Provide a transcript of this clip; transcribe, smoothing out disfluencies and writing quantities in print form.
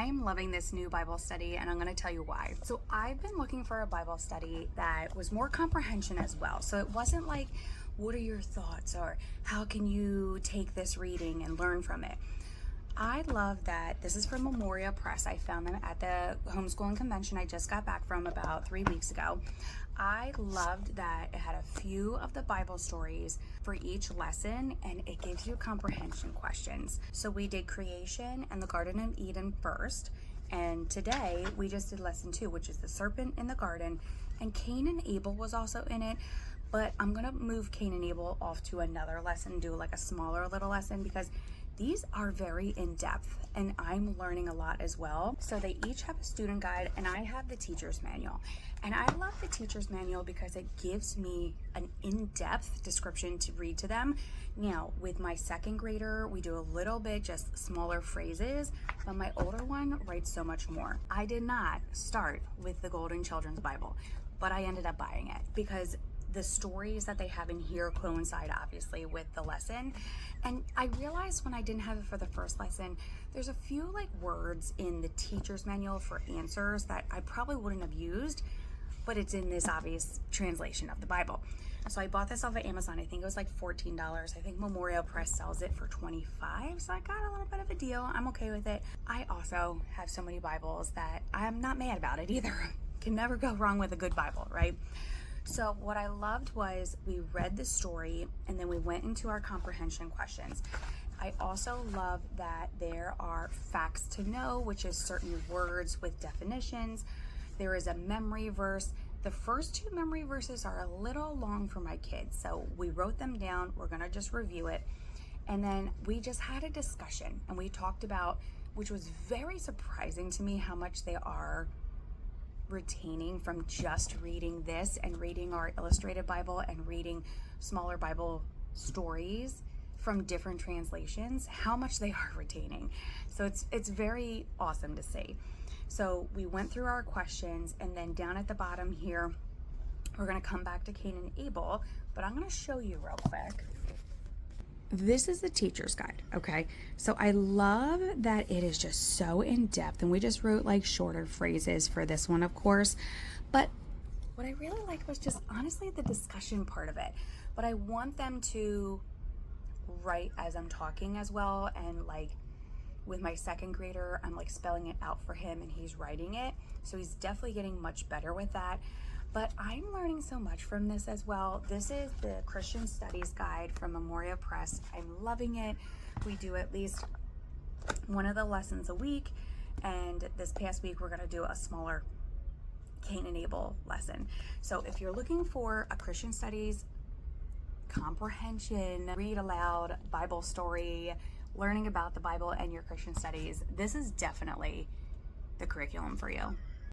I'm loving this new Bible study, and I'm going to tell you why. So I've been looking for a Bible study that was more comprehension as well. So it wasn't like, what are your thoughts, or how can you take this reading and learn from it? I love that this is from Memoria Press. I found them at the homeschooling convention I just got back from about 3 weeks ago. I loved that it had a few of the Bible stories for each lesson, and it gives you comprehension questions. So we did creation and the Garden of Eden first, and today we just did lesson 2, which is the serpent in the garden, and Cain and Abel was also in it. But I'm gonna move Cain and Abel off to another lesson, do like a smaller little lesson, because these are very in-depth and I'm learning a lot as well. So they each have a student guide and I have the teacher's manual. And I love the teacher's manual because it gives me an in-depth description to read to them. Now, with my second grader, we do a little bit, just smaller phrases, but my older one writes so much more. I did not start with the Golden Children's Bible, but I ended up buying it because the stories that they have in here coincide obviously with the lesson. And I realized when I didn't have it for the first lesson, there's a few like words in the teacher's manual for answers that I probably wouldn't have used, but it's in this obvious translation of the Bible. So I bought this off of Amazon. I think it was like $14. I think Memoria Press sells it for $25. So I got a little bit of a deal. I'm okay with it. I also have so many Bibles that I'm not mad about it either. Can never go wrong with a good Bible, right? So what I loved was we read the story and then we went into our comprehension questions. I also love that there are facts to know, which is certain words with definitions. There is a memory verse. The first 2 memory verses are a little long for my kids, so we wrote them down. We're gonna just review it. And then we just had a discussion and we talked about, which was very surprising to me, how much they are retaining from just reading this and reading our illustrated Bible and reading smaller Bible stories from different translations, how much they are retaining. So it's very awesome to see. So we went through our questions, and then down at the bottom here, we're gonna come back to Cain and Abel, but I'm gonna show you real quick. This is the teacher's guide, okay? So I love that it is just so in-depth, and we just wrote like shorter phrases for this one, of course. But what I really liked was just honestly the discussion part of it. But I want them to write as I'm talking as well, and like with my second grader, I'm like spelling it out for him and he's writing it. So he's definitely getting much better with that. But I'm learning so much from this as well. This is the Christian Studies Guide from Memoria Press. I'm loving it. We do at least one of the lessons a week. And this past week, we're gonna do a smaller Cain and Abel lesson. So if you're looking for a Christian Studies comprehension, read aloud, Bible story, learning about the Bible and your Christian studies, this is definitely the curriculum for you.